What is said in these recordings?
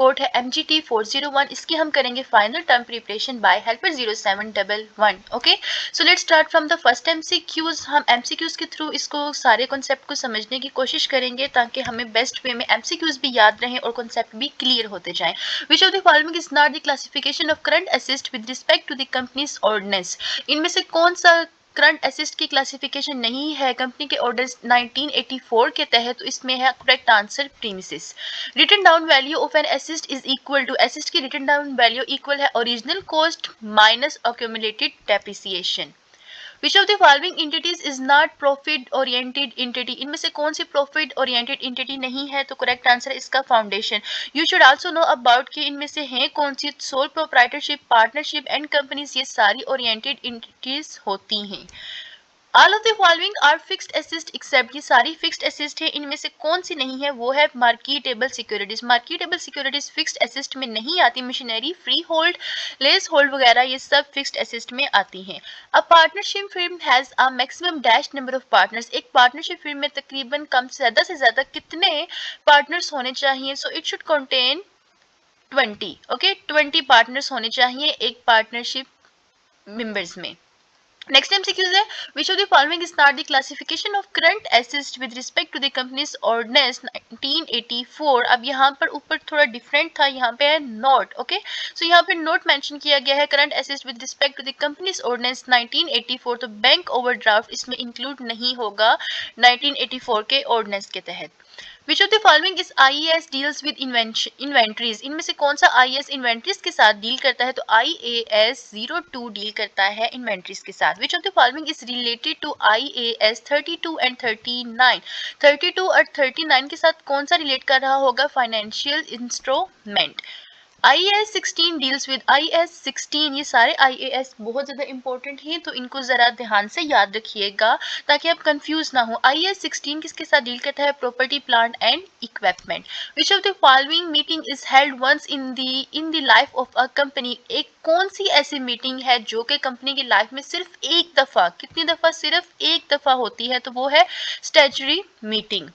Code है MGT401। इसकी हम करेंगे final term preparation bye helper 0711। Okay, so let's start from the first MCQs। हम MCQs के थ्रू इसको सारे कॉन्सेप्ट को समझने की कोशिश करेंगे ताकि हमें बेस्ट वे में MCQs भी याद रहें और कॉन्सेप्ट भी क्लियर होते जाएं। Which of the following is not the classification of current asset with respect to the companies ordinance. इनमें से कौन सा करंट असिस्ट की क्लासिफिकेशन नहीं है कंपनी के ऑर्डर्स 1984 के तहत? तो इसमें है correct answer premises. Written down value of an asset is equal to, asset की रिटन डाउन वैल्यू इक्वल है original cost minus accumulated depreciation. Which of the following entities is not profit oriented entity. इनमें से कौन सी profit oriented entity नहीं है? तो correct answer है इसका foundation. You should also know about कि इनमें से हैं कौन सी sole proprietorship, partnership and companies, ये सारी ओरिएंटेड एंटिटीज होती हैं। All of the following are fixed asset except, ये सारी फिक्स्ड एसेट है, इनमें से कौन सी नहीं है? वो है marketable securities. Marketable securities fixed asset में नहीं आती। Machinery, free hold, lease hold वगैरह ये सब फिक्स्ड एसेट में आती हैं। A partnership firm has a maximum dash number of partners. एक पार्टनरशिप फिर्म में तकरीबन कम से ज्यादा कितने पार्टनर्स होने चाहिए? So it should contain 20। Okay, 20 partners होने चाहिए एक पार्टनरशिप मेंबर्स में। नेक्स्ट MCQ है which of the following is not the classification of current assets with respect to the companies ordinance 1984। अब यहाँ पर ऊपर थोड़ा डिफरेंट था, यहाँ पे है नोट। ओके, सो यहाँ पे नोट मेंशन किया गया है current assets with respect to the companies ordinance 1984। तो बैंक ओवरड्राफ्ट इसमें इंक्लूड नहीं होगा 1984 के ऑर्डिनेंस के तहत। विच of the following is IAS deals with inventories. इनमें से कौन सा IAS इन्वेंट्रीज के साथ डील करता है? तो IAS 02 डील करता है इन्वेंट्रीज के साथ। Which of the following is related to IAS 32 and 39। 32 और 39 के साथ कौन सा रिलेट कर रहा होगा? Financial instrument. IAS 16 deals with IAS 16। ये सारे IAS बहुत ज़्यादा इंपॉर्टेंट हैं, तो इनको ज़रा ध्यान से याद रखिएगा ताकि आप कंफ्यूज ना हो। IAS 16 किसके साथ डील करता है? Property, plant and equipment. Which of the following meeting is held once in the life of a company. एक कौन सी ऐसी मीटिंग है जो कि कंपनी की लाइफ में सिर्फ एक दफ़ा, कितनी दफ़ा? सिर्फ एक दफ़ा होती है, तो वो है स्टैट्यूटरी मीटिंग।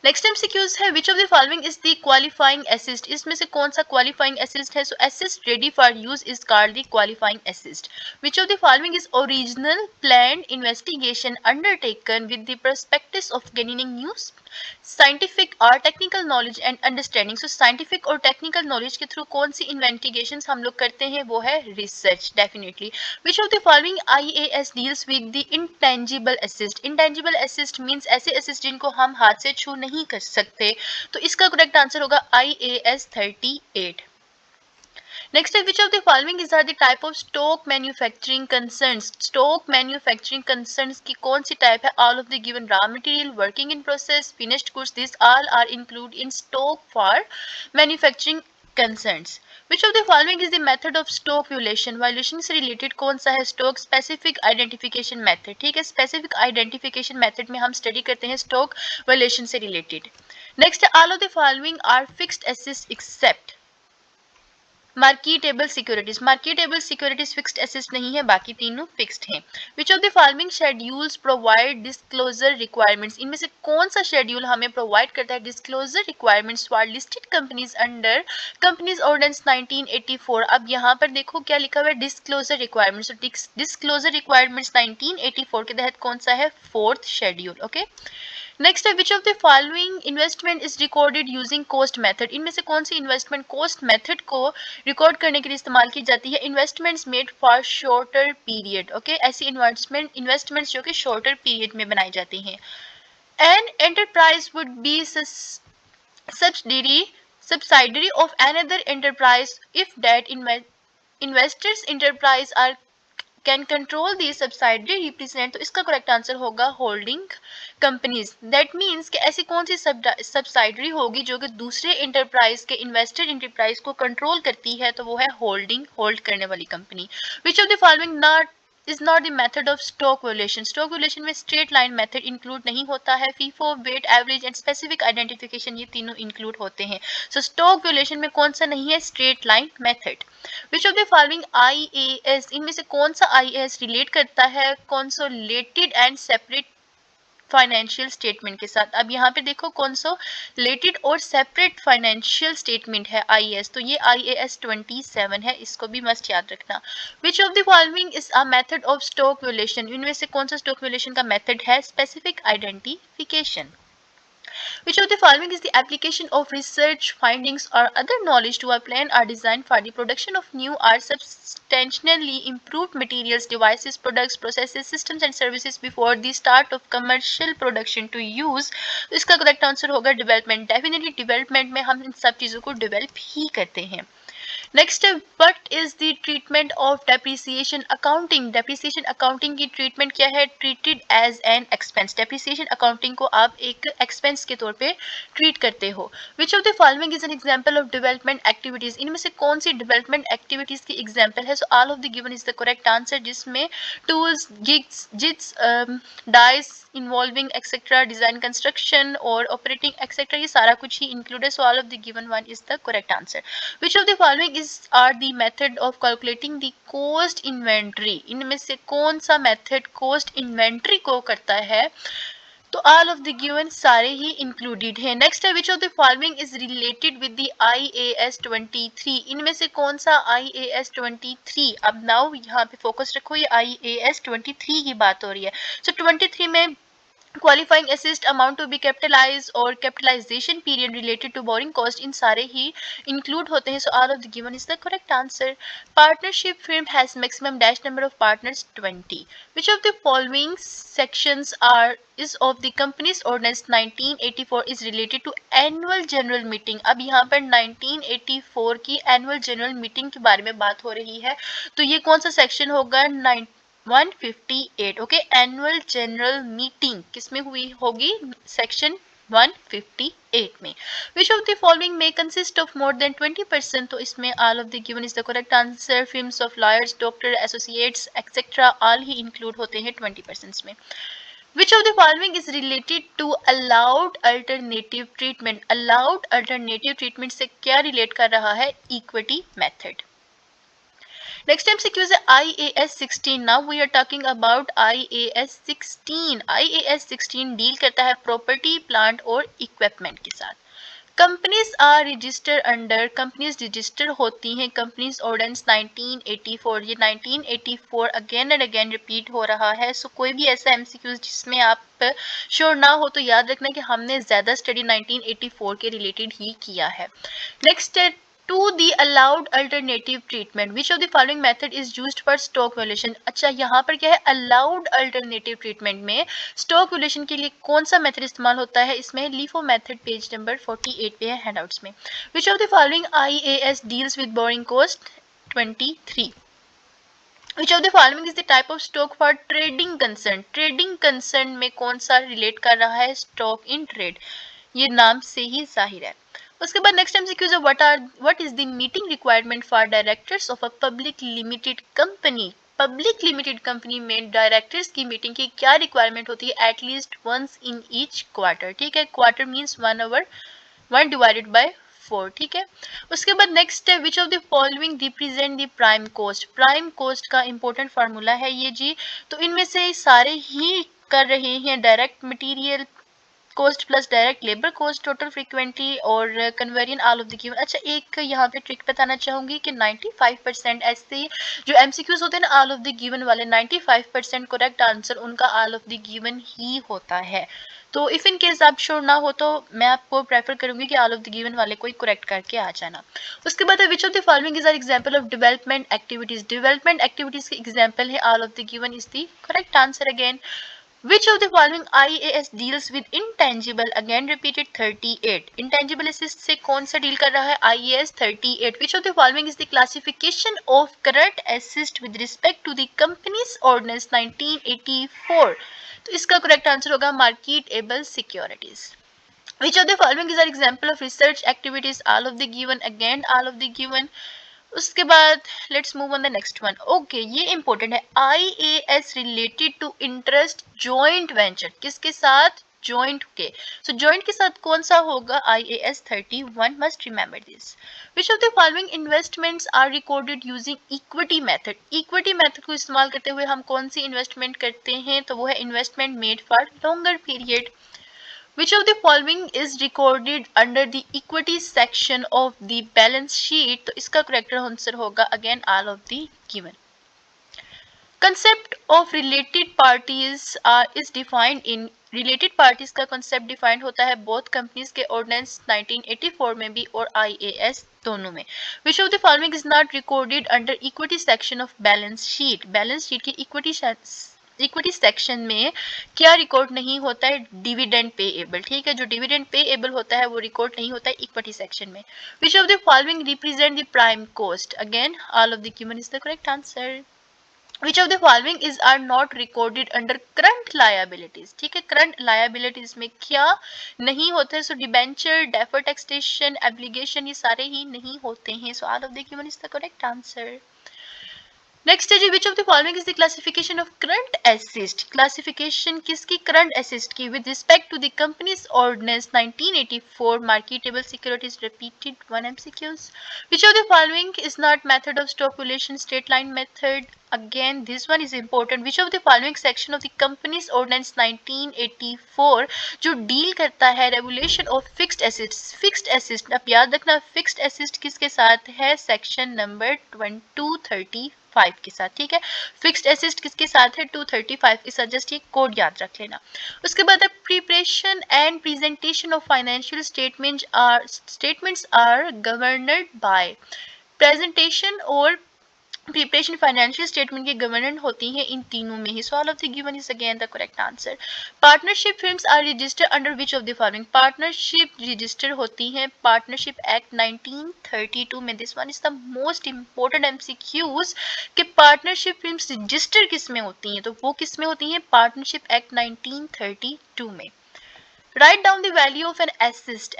नेक्स्ट MCQs है which of the following is the qualifying asset. इसमें से कौन सा क्वालिफाइंग एसिस्ट है? So asset ready for use is called the qualifying asset. Which of the following is original planned investigation undertaken with the perspective of gaining new scientific और technical knowledge and understanding. So scientific और technical knowledge के through कौन सी investigations हम लोग करते हैं? वो है research, definitely. Which of the following IAS deals with the intangible assist. Intangible assist means ऐसे एसिस्ट जिनको हम हाथ से छू नहीं कर सकते, तो इसका करेक्ट आंसर होगा IAS 38। नेक्स्ट है which of the following is are the type of stock manufacturing concerns. Stock manufacturing concerns की कौन सी टाइप है? All of the given raw material, working in process, finished goods, this all are include in stock for manufacturing concerns. Which of the following is the method of stock valuation. Valuation से related कौन सा है? Stock specific identification method. ठीक है, specific identification method में हम study करते हैं स्टॉक वायलेशन से रिलेटेड। नेक्स्ट है all of the following are fixed assets except marketable securities. Marketable securities fixed assets नहीं है, बाकी तीनों फिक्स्ड हैं। Which of the following schedules provide disclosure requirements. इनमें से कौन सा शेड्यूल हमें प्रोवाइड करता है disclosure requirements for listed companies under companies ordinance 1984। अब यहाँ पर देखो क्या लिखा हुआ है, डिस्क्लोजर रिक्वायरमेंट्स। डिस्क्लोजर रिक्वायरमेंट्स 1984 के तहत कौन सा है? Fourth schedule. ओके, नेक्स्ट है which of the following investment is recorded using cost method. इनमें से कौन सी इन्वेस्टमेंट कॉस्ट मेथड को रिकॉर्ड करने के लिए इस्तेमाल की जाती है? Investments made for shorter period. Okay, ऐसी इन्वेस्टमेंट्स जो कि शॉर्टर पीरियड में बनाई जाती हैं। An enterprise would be subsidiary of another enterprise if that investors enterprise are can control the subsidiary represent. तो इसका करेक्ट आंसर होगा होल्डिंग कंपनीज। दैट मीन्स कि ऐसी कौन सी सब्सिडरी होगी जो कि दूसरे इंटरप्राइज के इन्वेस्टेड इंटरप्राइज को कंट्रोल करती है? तो वो है होल्ड करने वाली company. Which of the following not is not the method of stock valuation. Stock valuation में स्ट्रेट लाइन मेथड इंक्लूड नहीं होता है। FIFO, weight, average and specific identification ये तीनों इंक्लूड होते हैं। सो स्टॉक वैल्यूएशन में कौन सा नहीं है? Straight line method. Which of the following IAS, इनमें से कौन सा IAS रिलेट करता है consolidated and separate financial statement के साथ। अब यहाँ पे देखो कंसोलिडेटेड और सेपरेट फाइनेंशियल स्टेटमेंट है आईएएस, तो ये IAS 27 है, इसको भी मस्ट याद रखना। विच of the following is a method of stock valuation, इनमें से कौन सा स्टॉक वैल्यूएशन का मेथड है specific identification. Which of the following is the application of research findings or other knowledge to a plan or design for the production of new or substantially improved materials, devices, products, processes, systems and services before the start of commercial production to use? तो इसका correct answer होगा development. Definitely development में हम इन सब चीज़ों को develop ही करते हैं। Next, what is the treatment of depreciation accounting. Depreciation accounting की ट्रीटमेंट क्या है? Treated as an expense. Depreciation accounting को आप एक एक्सपेंस के तौर पे ट्रीट करते हो। Which of the following is an example of development activities, इनमें से कौन सी डेवलपमेंट एक्टिविटीज की एग्जांपल है? So all of the given is the correct answer, जिसमें टूल्स, गिग्स, जिट्स, dies involving etcetera, design, construction और ऑपरेटिंग एक्सेट्रा, ये सारा कुछ ही इंक्लूड है। So all of the given one is the correct answer. Which of the following are the method of calculating the cost inventory, इनमें से कौन सा मेथड cost inventory को करता है? तो all of the given सारे ही included है। Next है which of the following is related with the IAS 23, इनमें से कौन सा IAS 23? अब now यहाँ पे फोकस रखो, ये IAS 23 की बात हो रही है। So 23 में qualifying asset, amount to be capitalize और capitalization period related to borrowing cost, इन सारे ही इंक्लूड होते हैं। So all of the given is the correct answer. Partnership firm has maximum dash number of partners 20। Which of the following sections are is of the company's ordinance 1984 is related to annual general meeting। अब यहाँ पर 1984 की annual general meeting के बारे में बात हो रही है, तो ये कौन सा सेक्शन होगा? 158। ओके, एनुअल जनरल मीटिंग किसमें हुई होगी? सेक्शन 158 में। विच ऑफ द फॉलोइंग में कंसिस्ट ऑफ मोर देन 20%, तो इसमें all of the given is the correct answer. Firms of lawyers, doctor, associates etcetera all he इंक्लूड होते हैं 20% में। Which of the following is related to allowed alternative treatment? allowed alternative treatment से क्या relate कर रहा है? Equity method. Next MCQ is IAS 16. Now we are talking about IAS 16. IAS 16 deal करता है प्रॉपर्टी, प्लांट और इक्विपमेंट के साथ। Companies are register under, companies register होती हैं कंपनीज ऑर्डिनेंस 1984। ये 1984 अगेन एंड अगेन रिपीट हो रहा है। सो कोई भी ऐसा MCQ जिसमें आप श्योर ना हो तो याद रखना कि हमने ज़्यादा स्टडी 1984 के रिलेटेड ही किया है। नेक्स्ट है to the allowed alternative treatment, which of the following method is used for stock valuation। अच्छा, यहाँ पर क्या है? allowed alternative treatment में stock valuation के लिए कौन सा मेथड इस्तेमाल होता है? इसमें LIFO मेथड पेज नंबर 48 पे है हैंडआउट्स में। which of the following IAS deals with borrowing cost 23। Which of the following is the type of stock for trading concern? Trading concern में कौन सा रिलेट कर रहा है? स्टॉक इन ट्रेड, ये नाम से ही जाहिर है। उसके बाद नेक्स्ट MCQ है what is the meeting requirement for directors of a public limited company. Public limited company में डायरेक्टर्स की मीटिंग की क्या रिक्वायरमेंट होती है? At least once in each quarter. ठीक है, क्वार्टर मीन्स 1/1 डिवाइडेड बाय 4। ठीक है, उसके बाद नेक्स्ट है which of the following represent the prime cost. Prime cost का इंपॉर्टेंट फार्मूला है ये जी, तो इनमें से सारे ही कर रहे हैं direct material cost plus direct labour cost, total frequently और conversion all of the given. अच्छा, एक यहाँ पे ट्रिक बताना चाहूंगी कि 95% ऐसे जो MCQs होते हैं ना ऑल ऑफ द गिवन वाले, 95% करेक्ट आंसर उनका ऑल ऑफ द गिवन ही होता है। तो इफ इन केस आप श्योर ना हो तो मैं आपको प्रेफर करूंगी कि ऑल ऑफ द गिवन वाले को ही करेक्ट करके आ जाना। उसके बाद which of the following is are example of development activities. Development activities के एग्जांपल है all of the given is the correct answer again. Which of the following IAS deals with intangible? Again repeated 38। Intangible assist से कौन सा deal कर रहा है? IAS 38। Which of the following is the classification of current assist with respect to the company's ordinance 1984? तो इसका correct answer होगा marketable securities। Which of the following is an example of research activities? All of the given, again all of the given। उसके बाद let's move on the next one. Okay, ये important है। IAS related to interest joint venture, किसके साथ? joint के, so joint के साथ कौन सा होगा? IAS 31 must remember this. Which of the following investments are recorded using equity method? Equity method को इस्तेमाल करते हुए हम कौन सी इन्वेस्टमेंट करते हैं? तो वो है investment made for longer period. Which of the following is recorded under the equity section of the balance sheet? तो इसका correct आंसर होगा again all of the given. Concept of related parties is defined in related parties का concept defined होता है both companies के ordinance 1984 में भी और IAS दोनों में. Which of the following is not recorded under equity section of balance sheet? Balance sheet की इक्विटी सेक्शन में क्या रिकॉर्ड नहीं होता है? Dividend payable. ठीक है, जो डिविडेंड पेएबल होता है वो रिकॉर्ड नहीं होता है इक्विटी सेक्शन में. विच of the following represent the prime cost? Again all of the given is the correct answer. Which of the following is are not recorded under current liabilities? ठीक है, current liabilities में क्या नहीं होते हैं? So debenture, deferred taxation, obligation ये सारे ही नहीं होते हैं. So all of the given is the correct answer. Next है जी, which of the following is the classification of current asset? Classification किसकी? करंट एसेट की with respect to the companies ordinance 1984 marketable securities. Repeated 1 MCQs. Which of the following is not method of स्टॉपुलेशन? Straight line method. Again this one is important. Which of the following section of the company's ordinance 1984 जो deal करता है regulation of fixed assets? Fixed asset, अब याद रखना fixed asset किसके साथ है? सेक्शन नंबर 235 के साथ. ठीक है, फिक्स्ड एसेट किसके साथ है? 235 के साथ. जस्ट ये कोड याद रख लेना. उसके बाद preparation and presentation of financial statements are governed by. Presentation और प्रिपरेशन फाइनेंशियल स्टेटमेंट की गवर्नेंस होती है इन तीनों में ही. So all of the given is again the correct answer. Partnership firms are registered under which of the following? Partnership register होती हैं पार्टनरशिप एक्ट 1932 में. This one is the most important MCQs कि पार्टनरशिप फिर्म्स रजिस्टर किस में होती हैं? तो वो किस में होती हैं? पार्टनरशिप एक्ट 1932 में. Write down the value of an asset.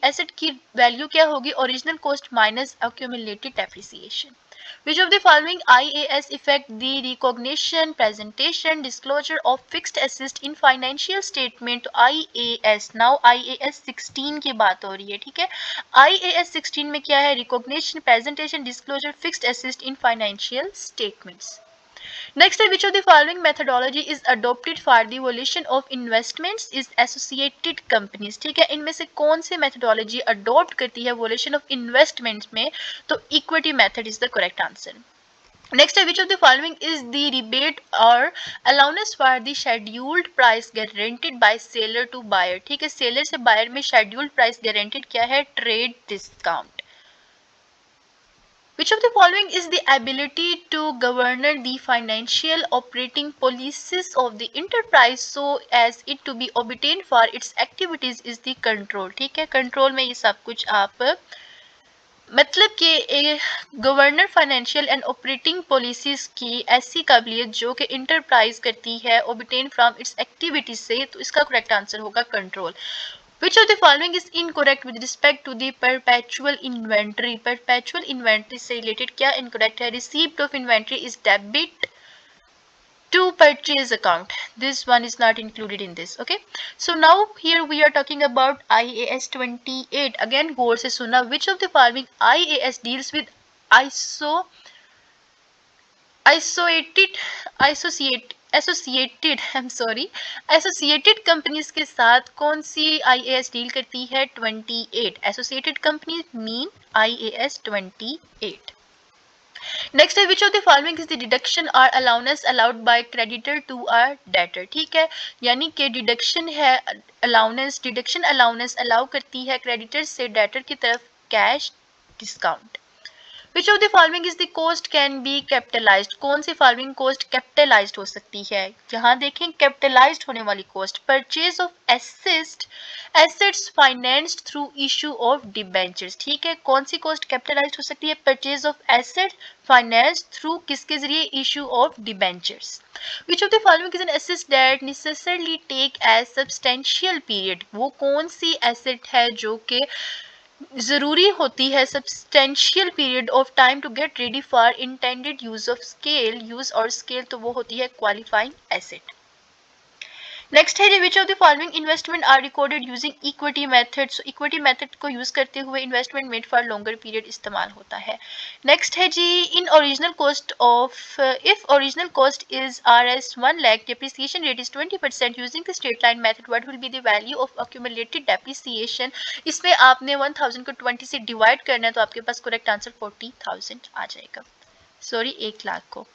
Asset की वैल्यू क्या होगी? Original cost minus accumulated depreciation. Which of the following IAS affect the recognition, presentation, disclosure of fixed assets in financial statement? तो IAS, now IAS 16 की बात हो रही है. ठीक है, IAS 16 में क्या है? Recognition, presentation, disclosure, fixed assets in financial statements. Next, which of the following methodology is adopted for the evaluation of investments is associated companies? ठीक है, इनमें से कौन सी methodology adopt करती है evaluation of investments में? तो equity method is the correct answer. Next, which of the following is the rebate or allowance for the scheduled price guaranteed by seller to buyer? ठीक है, seller से buyer में scheduled price guaranteed क्या है? Trade discount. Which of the following is the ability to govern the financial operating policies of the enterprise so as it to be obtained for its activities is the control? ठीक है, control में ये सब कुछ आप मतलब कि governor financial and operating policies की ऐसी काबिलियत जो कि इंटरप्राइज करती है ऑब्टेन फ्रॉम इट्स एक्टिविटीज से. तो इसका करेक्ट आंसर होगा control. Which of the following is incorrect with respect to the perpetual inventory? Perpetual inventory से related क्या incorrect है? Receipt of inventory is debit to purchase account. This one is not included in this. Okay, so now here we are talking about IAS 28. Again गौर से सुना. Which of the following IAS deals with associated companies के साथ कौन सी IAS deal करती है? 28. Associated company mean IAS 28. Next है which of the following is the deduction और allowance allowed by creditor to a debtor? ठीक है, यानी कि डिडक्शन है अलाउंस, डिडक्शन अलाउंस अलाउ करती है क्रेडिटर से डेटर की तरफ cash discount. Which of the following is the cost can be capitalized? कौन सी following cost capitalized हो सकती है? यहाँ देखें capitalized होने वाली cost. Purchase of assets financed through issue of debentures. ठीक है, कौन सी cost capitalized हो सकती है? Purchase of asset financed through किसके जरिए? Issue of debentures. Which of the following is an asset that necessarily take as substantial period? वो कौन सी asset है जो कि जरूरी होती है substantial period of time to get ready for intended use of scale use और स्केल? तो वो होती है क्वालिफाइंग एसेट. नेक्स्ट है जी which of the following investment are recorded using equity method. So equity method को यूज करते हुए investment made for longer period इस्तेमाल होता है। नेक्स्ट है जी in original cost of if original cost is Rs 1 lakh depreciation rate is 20% using the straight line method what will be the value of accumulated depreciation। इसमें आपने 1000 को 20 से divide करना है तो आपके पास करेक्ट आंसर 40,000 आ जाएगा, सॉरी 1 लाख को।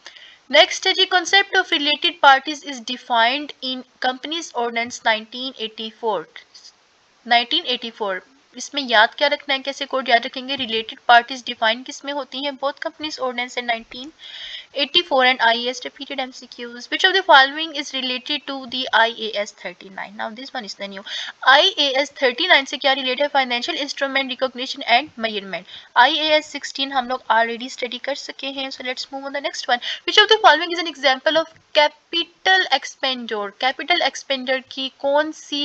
नेक्स्ट है जी concept of related parties is defined in Companies Ordinance 1984। 1984 इसमें याद क्या रखना है, कैसे कोड याद रखेंगे, रिलेटेड पार्टीज डिफाइन किस में होती हैं, both companies ordinance and 1984 and IAS repeated MCQs which of the following is related to the IAS 39। now this one is the new IAS 39 से क्या रिलेट है, financial instrument recognition and measurement. IAS 16 हम लोग already study कर सके हैं, so let's move on the next one. which of the following is an example of capital expenditure. Capital expenditure की कौन सी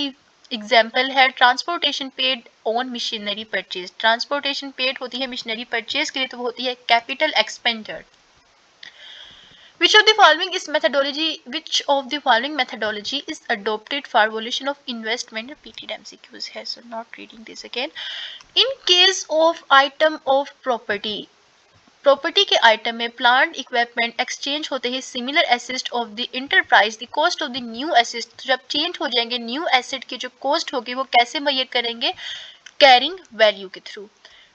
एग्जाम्पल है, transportation paid on machinery purchase. Transportation paid होती है मशीनरी परचेज के लिए तो वो होती है capital expenditure. Which of the following is methodology? Which of the following methodology is adopted for evaluation of investment? Repeated MCQs है, so not reading this again. In case of item of property, property के item में plant equipment exchange होते हैं similar asset of the enterprise the cost of the new asset. जब change हो जाएंगे new asset की जो कॉस्ट होगी वो कैसे मेजर करेंगे, कैरिंग वैल्यू के through.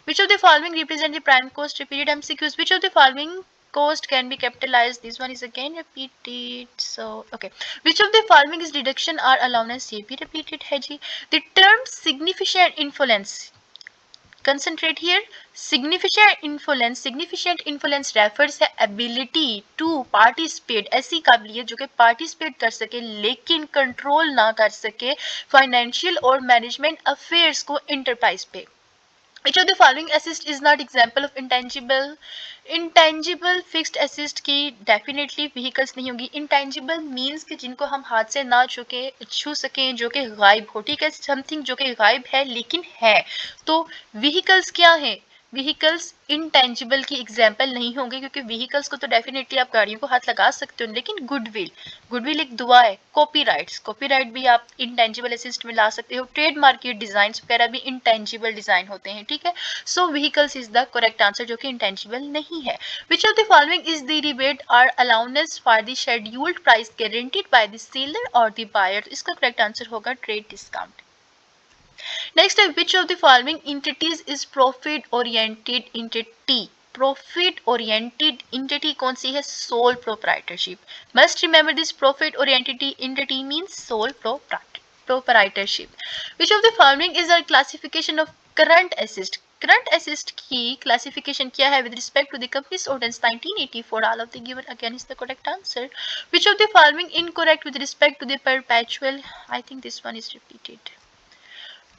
which of the following represent the prime cost? repeated MCQs। which of the following cost can be capitalized? this one is again repeated, so okay। which of the following is deduction or allowance? ये भी repeated है जी। the term significant influence, concentrate here, significant influence refers है ability to participate, ऐसी काबिलियत जो कि participate कर सके लेकिन कंट्रोल ना कर सके फाइनेंशियल और मैनेजमेंट अफेयर्स को इंटरप्राइज पे। Which of the following assist is not example of intangible? Intangible fixed assist की definitely vehicles नहीं होगी। Intangible means कि जिनको हम हाथ से ना छू सकें, जो कि गायब हो, ठीक है, समथिंग जो कि गायब है लेकिन है। तो vehicles क्या है, व्हीकल्स इनटेंजिबल की एग्जाम्पल नहीं होंगे क्योंकि व्हीकल्स को तो डेफिनेटली आप गाड़ियों को हाथ लगा सकते हो, लेकिन गुडविल, गुडविल एक दुआ है। कॉपीराइट भी आप इनटेंजिबल असिस्ट में ला सकते हो। ट्रेडमार्क के डिजाइन वगैरह भी इनटेंजिबल डिजाइन होते हैं, ठीक है। So vehicles is the correct answer जो कि इंटेंजिबल नहीं है। Which of the following is the rebate और allowance for the scheduled price guaranteed by the seller और द बायर? इसका करेक्ट आंसर होगा ट्रेड डिस्काउंट। नेक्स्ट है which of the following entities is profit oriented entity? Profit oriented entity कौन सी है, sole proprietorship. Must remember this, profit oriented entity means sole proprietorship. Which of the following is a classification of current asset? Current asset की classification क्या है with respect to the companies ordinance 1984? All of the given again is the correct answer. Which of the following incorrect with respect to the perpetual? I think this one is repeated.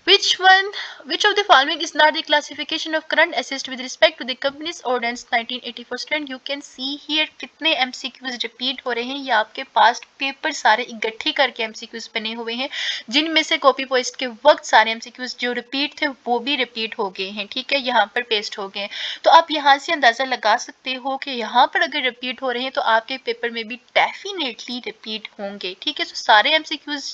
Which of the following is not the classification of current assist with respect to the company's ordinance 1984? Student, you can see here कितने MCQs repeat हो रहे हैं। ये आपके past paper सारे इकट्ठे करके MCQs बने हुए हैं, जिनमें से कॉपी पेस्ट के वक्त सारे MCQs जो रिपीट थे वो भी रिपीट हो गए हैं, ठीक है, यहाँ पर पेस्ट हो गए। तो आप यहाँ से अंदाजा लगा सकते हो कि यहाँ पर अगर रिपीट हो रहे हैं तो आपके पेपर में भी डेफिनेटली रिपीट होंगे, ठीक है। तो सारे MCQs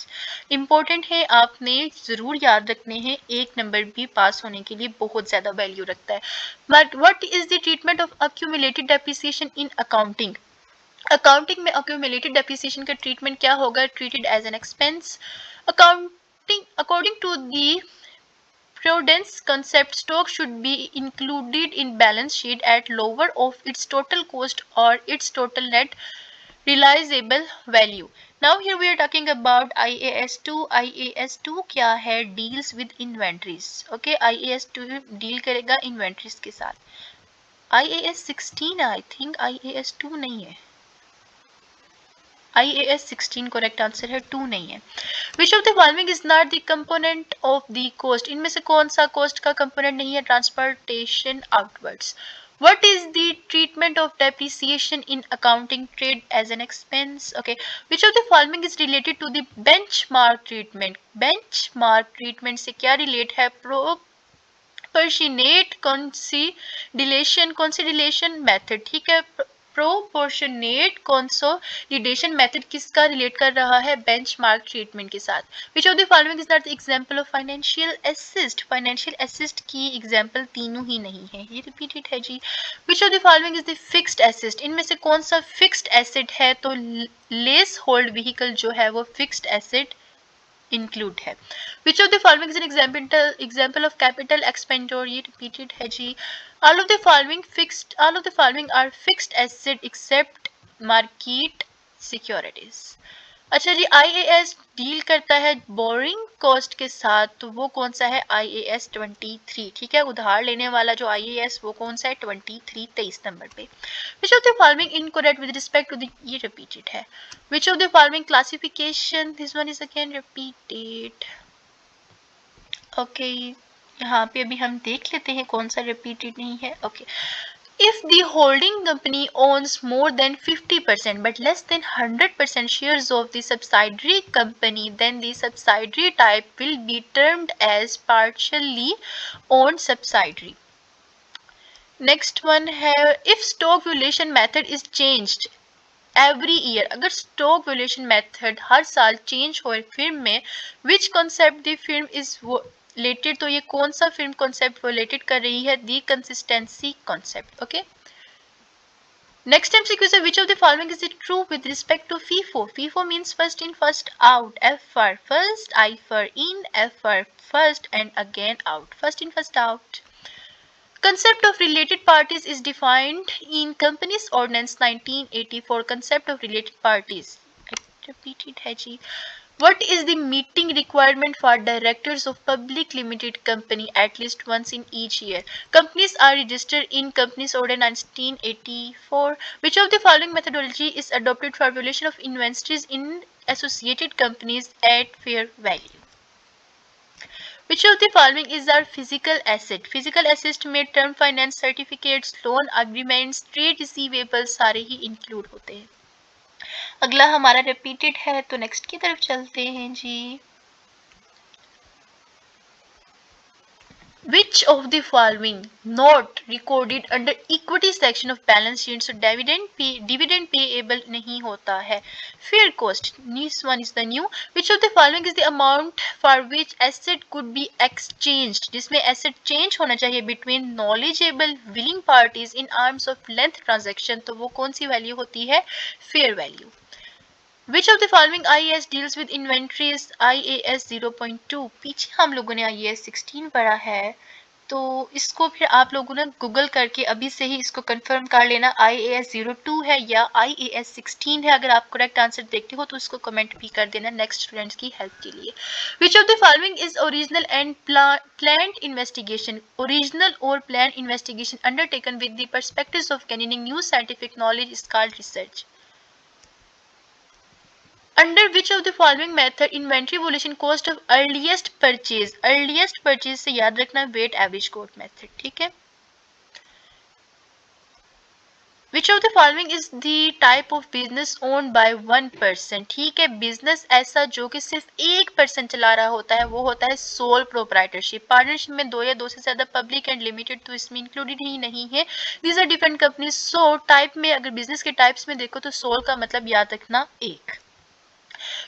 इंपॉर्टेंट है, आपने जरूर याद रखने हैं, एक नंबर भी पास होने के लिए बहुत ज्यादा वैल्यू रखता है। But what is the treatment of accumulated depreciation in accounting? Accounting में अक्यूमुलेटेड डेप्रिसिएशन का ट्रीटमेंट क्या होगा, treated as an expense. Accounting according to the prudence concept, stock should be included in balance sheet at lower of its total cost or its total net realizable value. Now here we are talking about IAS 2. IAS 2 क्या है, deals with inventories. Okay, IAS 2 deal करेगा inventories के साथ। IAS 16 I think, IAS 2 नहीं है। IAS 16 correct answer है, 2 नहीं है। Which of the following is not the component of the cost? इनमें से कौन सा cost का component नहीं है, transportation outwards. What is the treatment of depreciation in accounting? Trade as an expense. Okay. Which of the following is related to the benchmark treatment? Benchmark treatment से क्या relate है, proportionate consolidation method, ठीक है। Proportionate consolidation method किसका relate कर रहा है? Benchmark treatment के साथ. Which of the following is not the example of financial asset? Financial asset की एग्जांपल तीनों ही नहीं है, ये रिपीटेड है जी. Which of the following is the fixed asset? इनमें से कौन सा फिक्स्ड एसेट है? तो लेस होल्ड व्हीकल जो है वो फिक्स्ड एसेट इंक्लूड है. Which of the following is an example of capital expenditure? ये रिपीटेड है जी. All of the following are fixed asset except market securities. अच्छा जी, आईएएस डील करता है बोरिंग कॉस्ट के साथ, तो वो कौन सा है? आईएएस 23. ठीक है, उधार लेने वाला जो आईएएस वो कौन सा है? 23, 23 नंबर पे. Which of the following incorrect with respect to the, ये रिपीटेड है. Which of the following classification, this one is again repeated. Okay, यहाँ पे अभी हम देख लेते हैं कौन सा रिपीटेड नहीं है. Okay. If the holding company owns more than 50% but less than 100% shares of the subsidiary company, then the subsidiary type will be termed as partially owned subsidiary. Next one है, if stock valuation method is changed every year, अगर stock valuation method हर साल change हो firm में, which concept the firm is related? तो ये कौन सा firm concept related कर रही है? The consistency concept. Okay. Next MCQ is, which of the following is it true with respect to FIFO? FIFO means first in, first out. F for first, I for in, F for first, and again out. First in, first out. Concept of related parties is defined in Companies Ordinance 1984. Concept of related parties. Repeated है जी. What is the meeting requirement for directors of public limited company at least once in each year? Companies are registered in Companies Ordinance 1984. Which of the following methodology is adopted for valuation of inventories in associated companies at fair value? Which of the following is our physical asset? Physical assets में term finance certificates, loan agreements, trade receivables सारे ही include होते हैं. अगला हमारा repeated है, तो next की तरफ चलते हैं जी. Which of the following not recorded under equity section of balance sheet? So dividend payable नहीं होता है. Fair cost, this one is the new. Which of the following is the amount for which asset could be exchanged? जिसमें asset change होना चाहिए between knowledgeable willing parties in arms of length transaction, तो वो कौन सी value होती है? Fair value. Which of the following IAS deals with inventories? IAS 0.2. पीछे हम लोगों ने IAS 16 पढ़ा है, तो इसको फिर आप लोगों ने गूगल करके अभी से ही इसको कंफर्म कर लेना IAS 02 है या IAS 16 है. अगर आप करेक्ट आंसर देखते हो तो इसको कमेंट भी कर देना नेक्स्ट स्टूडेंट्स की हेल्प के लिए. Which of the following is original and planned investigation? Original or planned investigation undertaken with the perspectives of gaining new scientific knowledge is called research. Under which of the following method inventory valuation cost of earliest purchase से याद रखना weight average quote method. ठीक है. Which of the following is the type of business owned by one person? ठीक है, business ऐसा जो कि सिर्फ एक पर्सन चला रहा होता है वो होता है सोल प्रोप्राइटरशिप. पार्टनरशिप में दो या दो से ज्यादा पब्लिक एंड लिमिटेड तो इसमें इंक्लूडेड ही नहीं है. These are different companies. So type में अगर बिजनेस के टाइप्स में देखो तो सोल का मतलब याद रखना एक.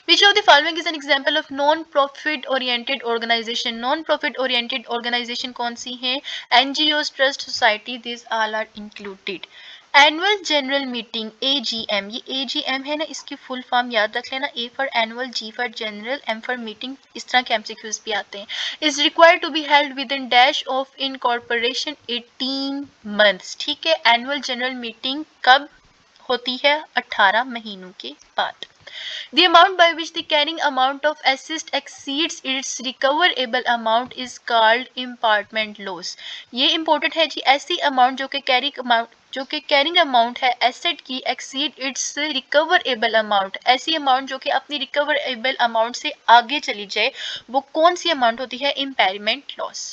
Which of the following is an example of non-profit oriented organization? Non-profit oriented organization कौन सी है? NGOs, trust society, these all are included. Annual General Meeting AGM, ये AGM है ना, इसकी फुल फॉर्म याद रख लेना. A for annual, G for general, M for meeting. इस तरह के MCQs भी आते हैं. Is required to be held within dash of incorporation 18 months. ठीक है, Annual General Meeting कब होती है? 18 महीनों के बाद. The amount by which the carrying amount of assets exceeds its recoverable amount is called impartment loss. ये important है जी. ऐसी amount जो कि carrying amount है asset की exceed its recoverable amount, ऐसी amount जो कि अपनी recoverable amount से आगे चली जाए, वो कौन सी amount होती है? Impairment loss.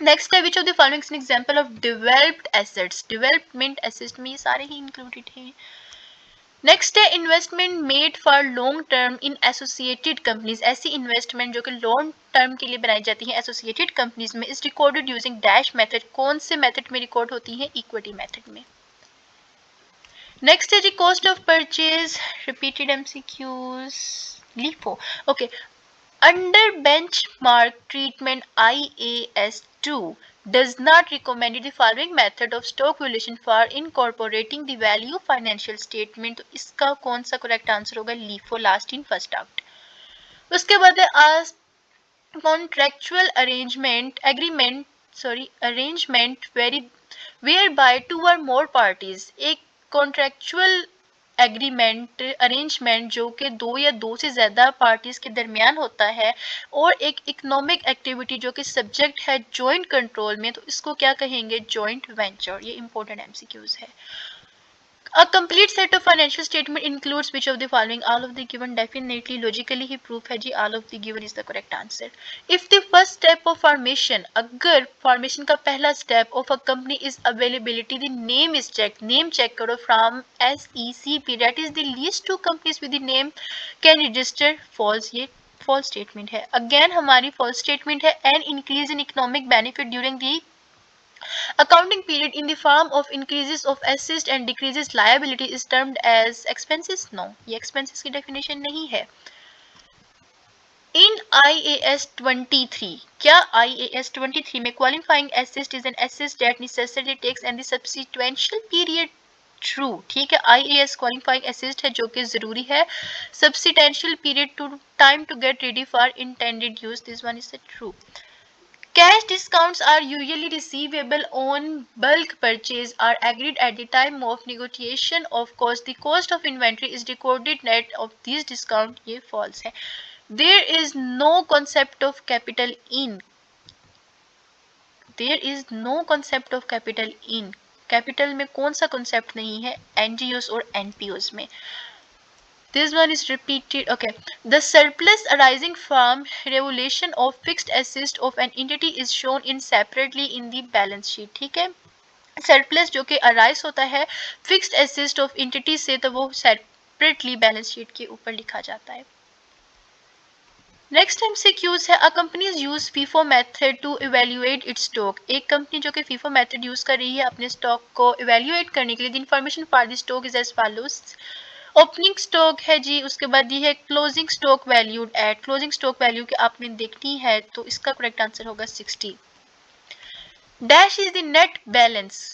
Next है, which of the following is an example of developed assets? Development assets में ये सारे ही included हैं. नेक्स्ट है investment made for long term in associated companies. ऐसी इन्वेस्टमेंट जो कि लॉन्ग टर्म के लिए बनाई जाती है एसोसिएटेड कंपनीज में is recorded using dash method. कौन से मेथड में रिकॉर्ड होती है? इक्विटी मेथड में. नेक्स्ट है जी cost of purchase, repeated MCQs, LIFO. Okay, under benchmark treatment IAS2 does not recommend the following method of stock valuation for incorporating the value financial statement. तो इसका कौन सा करेक्ट आंसर होगा? LIFO, last in first out. उसके बाद है as contractual arrangement whereby two or more parties. एक contractual agreement arrangement जो कि दो या दो से ज्यादा पार्टीज के दरमियान होता है, और एक इकोनॉमिक एक्टिविटी जो कि सब्जेक्ट है जॉइंट कंट्रोल में, तो इसको क्या कहेंगे? Joint venture. ये इंपॉर्टेंट एमसीक्यूज है. A complete set of financial statement includes which of the following? All of the given. Definitely logically he proof है जी, all of the given is the correct answer. If the first step of formation, अगर formation का पहला step of a company is availability, the name is checked. Name check करो from SECP, that is the least two companies with the name can register. False. ये false statement है. Again हमारी false statement है. An increase in economic benefit during the accounting period in the form of increases of assets and decreases liability is termed as expenses. No, ये expenses की definition नहीं है. In IAS 23, क्या IAS 23 में qualifying assist is an assist that necessarily takes and the subsequential period? True. ठीक है, IAS qualifying assist है जो कि जरूरी है. Subsequential period to time to get ready for intended use. This one is the true. Cash discounts are usually receivable on bulk purchase are agreed at the time of negotiation. Of course, the cost of inventory is recorded net of these discount. ये false है. There is no concept of capital in. There is no concept of capital in. Capital में कौन सा concept नहीं है? NGOs और NPOs में. This one is repeated. Okay. The surplus arising from revaluation of fixed assets of an entity is shown in separately in the balance sheet. ठीक है. Surplus जो कि arise होता है fixed assets of entity से, तो वो separately balance sheet के ऊपर लिखा जाता है. नेक्स्ट एमसीक्यूज है. A companies use FIFO method to evaluate its stock. एक कंपनी जो कि फीफो मेथड यूज कर रही है अपने स्टॉक को इवेल्युएट करने के लिए. The information for the stock is as follows. Opening stock है जी, उसके बाद ये है closing stock valued at. Closing stock value की आपने देखनी है, तो इसका करेक्ट आंसर होगा 60. Dash is the net balance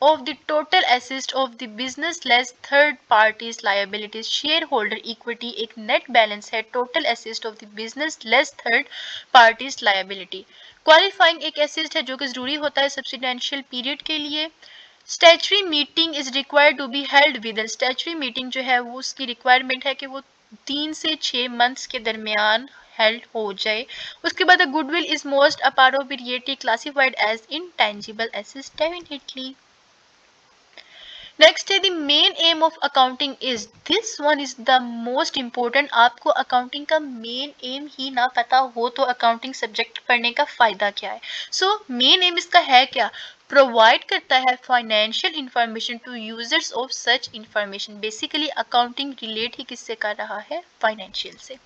of the total assets of the business less third parties liabilities. shareholder equity एक net balance है total assets of the business less third parties liability. qualifying एक assets है जो कि जरूरी होता है substantial period के लिए. statutory meeting is required to be held within. statutory meeting जो है वो उसकी requirement है कि वो 3 से 6 months के दरमियान held हो जाए. उसके बाद goodwill is most appropriately classified as intangible assets. definitely. Next है the main aim of accounting is. This one is the most important. आपको अकाउंटिंग का मेन एम ही ना पता हो तो अकाउंटिंग सब्जेक्ट पढ़ने का फायदा क्या है? सो मेन एम इसका है क्या? प्रोवाइड करता है financial information to users of such information. Basically accounting relate ही किससे कर रहा है? फाइनेंशियल से.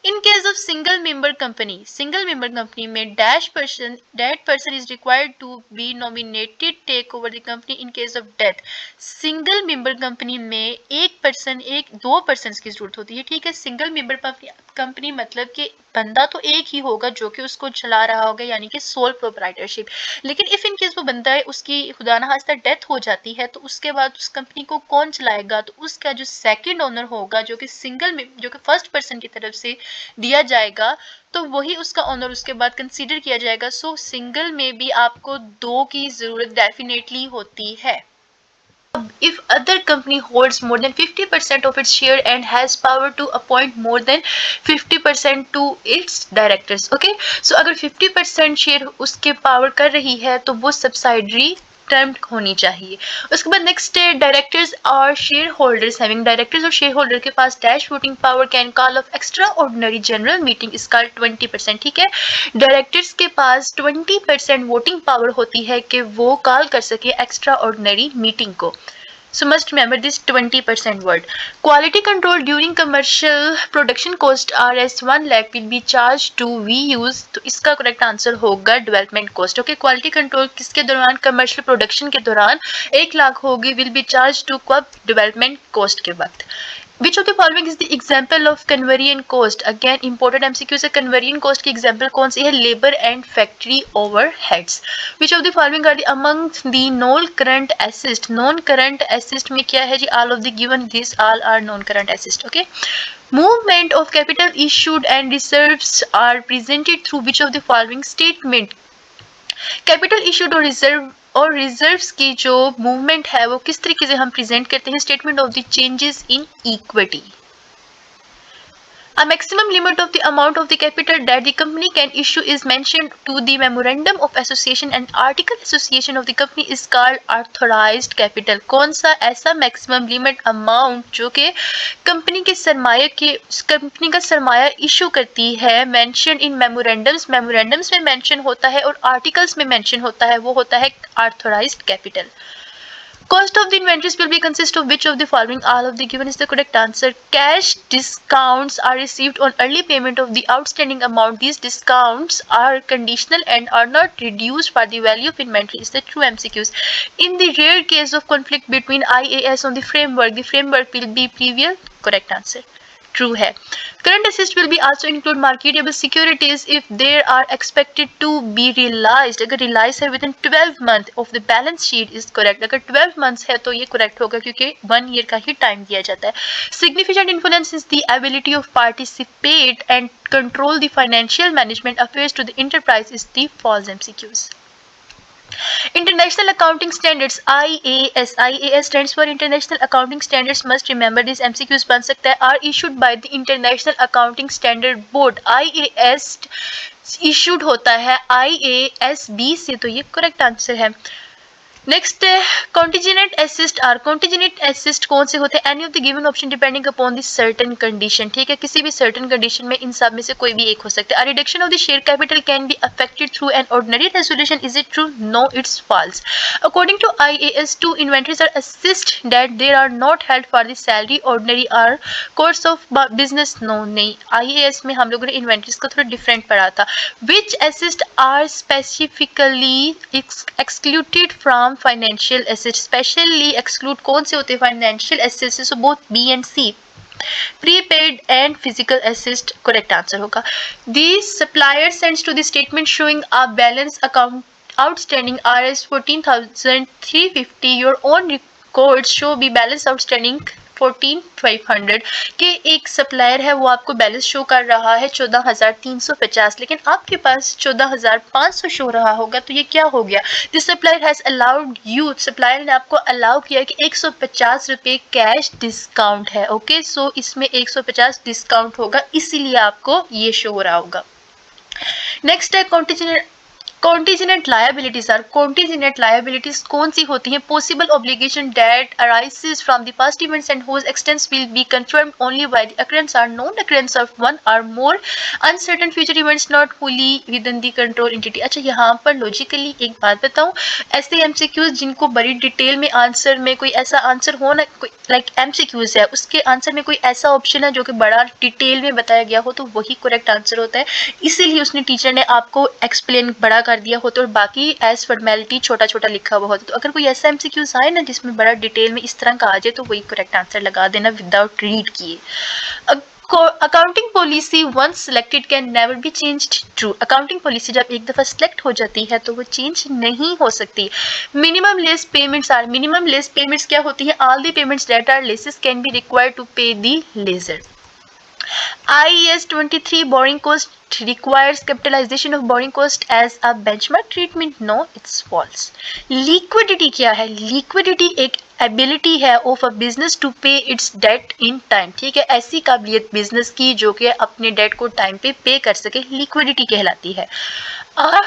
In case of single member company में that person is required to be nominated take over the company in case of death. single member company में दो persons की जरूरत होती है. ठीक है, single member company मतलब कि बंदा तो एक ही होगा जो कि उसको चला रहा होगा, यानी कि सोल प्रोप्राइटरशिप. लेकिन इफ इन केस वो बंदा है उसकी खुदा ना खास्ता डेथ हो जाती है, तो उसके बाद उस कंपनी को कौन चलाएगा? तो उसका जो सेकंड ओनर होगा जो कि फर्स्ट पर्सन की तरफ से दिया जाएगा, तो वही उसका ऑनर उसके बाद कंसीडर किया जाएगा. सो सिंगल में भी आपको दो की जरूरत डेफिनेटली होती है. If other company holds more than 50% of its share and has power to appoint more than 50% to its directors. Okay, so अगर 50% शेयर उसके पावर कर रही है तो वो सब्सिडरी टर्म्ड होनी चाहिए. उसके बाद नेक्स्ट है डायरेक्टर्स और शेयर होल्डर्स हैविंग. डायरेक्टर्स और शेयर होल्डर के पास dash voting power can call of extra ordinary general meeting is called 20%. ठीक है, डायरेक्टर्स के पास 20% वोटिंग पावर होती है कि वो कॉल कर सके एक्स्ट्रा ऑर्डिनरी मीटिंग को. So must remember this 20% word. Quality control during commercial production cost Rs 1 lakh will be charged to we use. तो इसका करेक्ट आंसर होगा development cost. Okay, quality control किसके दौरान, कमर्शियल प्रोडक्शन के दौरान 1 लाख होगी, will be charge to कब, development cost के वक्त. Which of the following is the example of conversion cost? Again important MCQ से conversion cost की example कौन सी है, labor and factory overheads. Which of the following are the among the non current assets? Non current assets में क्या है जी, all of the given these all are non current assets. Okay, movement of capital issued and reserves are presented through which of the following statement? Capital issued और reserves की जो movement है वो किस तरीके से हम प्रेजेंट करते हैं, statement of the changes in equity. A maximum limit of the amount of the capital that the company can issue is mentioned to the memorandum of association and article association of the company is called authorized capital. कौन सा ऐसा maximum limit amount जो कि company के सरमाया के company का सरमाया issue करती है, mentioned in memorandums में mention होता है और articles में mention होता है, वो होता है authorized capital. Cost of the inventories will be consist of which of the following? All of the given is the correct answer. Cash discounts are received on early payment of the outstanding amount. These discounts are conditional and are not reduced for the value of inventory. Is the true MCQs. In the rare case of conflict between IAS on the framework will be previous. Correct answer. True है. Current assets will be also include marketable securities if they are expected to be realized. अगर realize है within 12 month of the balance sheet is correct. अगर 12 months है तो ये correct होगा क्योंकि 1 year का ही time दिया जाता है. Significant influence is the ability of participate and control the financial management affairs to the enterprise is the false MCQs. International Accounting Standards IAS stands for International Accounting Standards. Must remember this. MCQs बन सकता है. Are issued by the International Accounting Standard Board. IAS issued होता है IASB से, तो ये correct answer है. Next contingent asset are. Contingent asset कौन से होते हैं? Any of the given option depending upon the certain condition. ठीक है, किसी भी सर्टेन कंडीशन में इन सब में से कोई भी एक हो सकता है. A reduction of the share capital can be affected through an ordinary resolution. Is it true? No, it's false. According to IAS 2 inventories are asset that there are not held for the salary ordinary are course of business. No, नहीं. IAS में हम लोगों ने inventories को थोड़ा different पढ़ा था. Which asset are specifically excluded from financial assets. Specially exclude कौन से होते हैं? Financial assets. So both B and C. Prepaid and physical asset correct answer होगा. The supplier sends to the statement showing a balance account outstanding Rs 14,350. Your own records show the balance outstanding 14,500 के एक supplier है वो आपको balance show कर रहा है 14,350, लेकिन आपके पास 14,500 शो रहा होगा. तो ये क्या हो गया? This supplier has allowed you, supplier ने आपको अलाउ किया कि 150 रुपये कैश डिस्काउंट है. ओके, सो इसमें 150 डिस्काउंट होगा, इसीलिए आपको ये शो हो रहा होगा. नेक्स्ट है Contingent liabilities are. Contingent liabilities कौन सी होती हैं? Possible obligation that arises from the past events and whose extents will be confirmed only by the occurrence or known occurrence of one or more uncertain future events not fully within the control entity. अच्छा, यहाँ पर logically एक बात बताऊँ, ऐसे MCQs जिनको बड़ी detail में आंसर में कोई ऐसा आंसर हो ना, कोई लाइक MCQs है उसके आंसर में कोई ऐसा ऑप्शन है जो कि बड़ा डिटेल में बताया गया हो, तो वही करेक्ट आंसर होता है. इसीलिए उसने टीचर ने आपको एक्सप्लेन बड़ा कर दिया होता और बाकी एज फॉर्मेलिटी छोटा छोटा लिखा हुआ होता. तो अगर कोई ऐसा MCQs आए ना जिसमें बड़ा डिटेल में इस तरह का आ जाए तो वही करेक्ट आंसर लगा देना विदाउट रीड किए. Accounting policy once selected can never be changed. True. Accounting policy जब एक दफ़ा सिलेक्ट हो जाती है तो वो चेंज नहीं हो सकती. Minimum lease payments are. Minimum lease payments क्या होती है? All the payments that are lessees can be required to pay the lessor. IAS 23 borrowing cost requires capitalization of borrowing cost as a benchmark treatment. No, it's false. Liquidity क्या है? Liquidity एक ability है of a business to पे it's date in time. ठीक है, ऐसी काबिलियत business की जो कि अपने डेट को टाइम पे कर सके, लिक्विडिटी कहलाती है.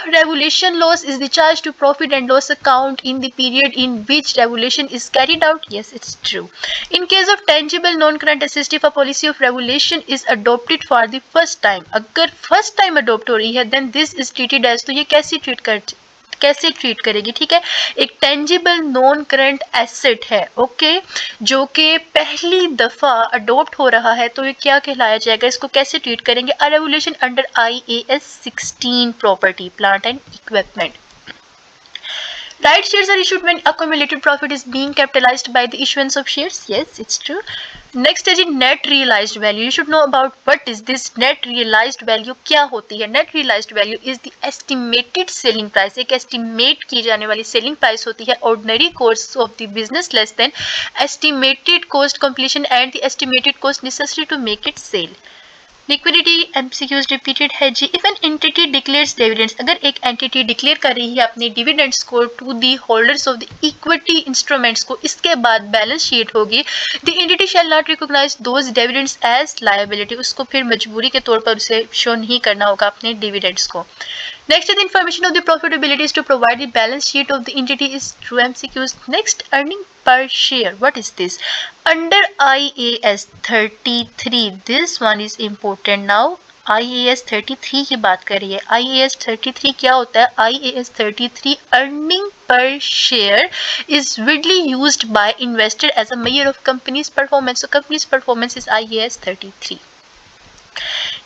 Revaluation loss is the charge to profit and loss account in the period in which revaluation is carried out. Yes, it's true. In case of tangible non current assets if a policy of revaluation is adopted for the first time. अगर first time adopt हो रही है then this is treated as. तो ये कैसी treat कैसे treat करेगी, ठीक है। एक टेंजिबल नॉन करंट एसेट है, ओके, जो कि पहली दफा अडॉप्ट हो रहा है, तो ये क्या कहलाया जाएगा, इसको कैसे ट्रीट करेंगे, a regulation under IAS 16 property plant and equipment. Right shares are issued when accumulated profit is being capitalized by the issuance of shares. Yes, it's true. Next is net realized value. You should know about what is this net realized value. क्या होती है? Net realized value is the estimated selling price. एक estimate की जाने वाली selling price होती है ordinary course of the business less than estimated cost completion and the estimated cost necessary to make it sale. Liquidity MCQs repeated है जी। If an entity declares dividends, अगर एक एंटिटी डिक्लेयर कर रही है अपने डिविडेंड्स को to the holders of the equity instruments को, इसके बाद बैलेंस शीट होगी, the entity shall not recognise those dividends as liability, उसको फिर मजबूरी के तौर पर उसे शो नहीं करना होगा अपने डिविडेंड्स को। Next is the information of the profitability is to provide the balance sheet of the entity is true MCQs. Next, earning per share. What is this? Under IAS 33, this one is important now. IAS 33 की बात करिए। IAS 33 क्या होता है? IAS 33 earning per share is widely used by investor as a measure of company's performance. So company's performance is IAS 33.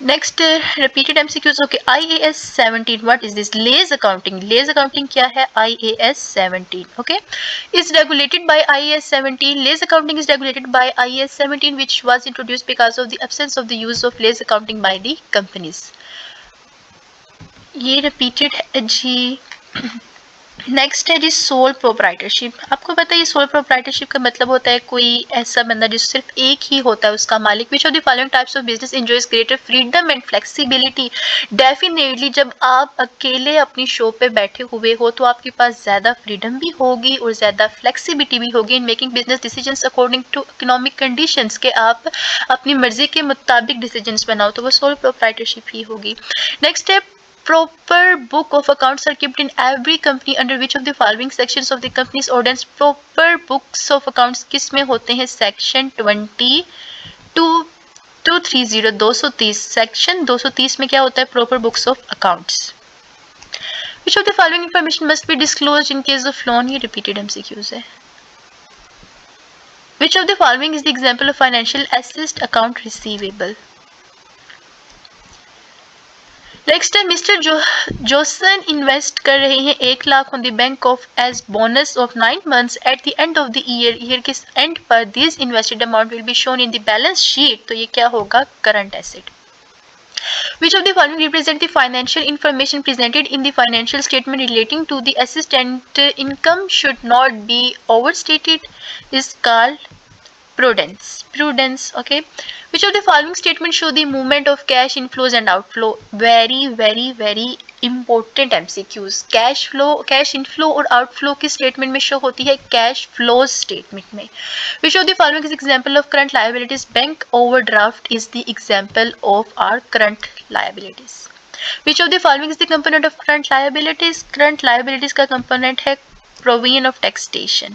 Next repeated MCQs. Okay, IAS 17, what is this? Lease accounting. Lease accounting क्या है? IAS 17, okay, is regulated by IAS 17. Lease accounting is regulated by IAS 17 which was introduced because of the absence of the use of lease accounting by the companies. ये repeated है जी। Next है जी sole proprietorship. आपको पता है ये sole proprietorship का मतलब होता है कोई ऐसा बंदा जो सिर्फ एक ही होता है उसका मालिक। विच of the following types of business enjoys greater freedom and flexibility? Definitely जब आप अकेले अपनी शॉप पे बैठे हुए हो तो आपके पास ज़्यादा फ्रीडम भी होगी और ज़्यादा फ्लेक्सिबिलिटी भी होगी in making business decisions according to economic conditions, के आप अपनी मर्जी के मुताबिक डिसीजंस बनाओ, तो वो सोल प्रोप्राइटरशिप ही होगी। नेक्स्ट है proper book of accounts are kept in every company under which of the following sections of the company's ordinance? proper books of accounts किस में होते हैं? सेक्शन 230 सेक्शन 230 में क्या होता है? proper books of accounts. which of the following information must be disclosed in case of loan? ये repeated MCQs है। which of the following is the example of financial assist account receivable? Next है mister Johnson invest कर रहे हैं 1 lakh on the bank of as bonus of 9 months at the end of the year के end पर this invested amount will be shown in the balance sheet, तो ये क्या होगा? Current asset. Which of the following represent the financial information presented in the financial statement relating to the assistant income should not be overstated? Is called prudence. Okay, which of the following statements show the movement of cash inflows and outflow? very important MCQs. Cash inflow और outflow किस statement में show होती है? Cash flow statement में। which of the following is example of current liabilities? Bank overdraft is the example of our current liabilities. which of the following is the component of current liabilities? current liabilities का component है provision of taxation.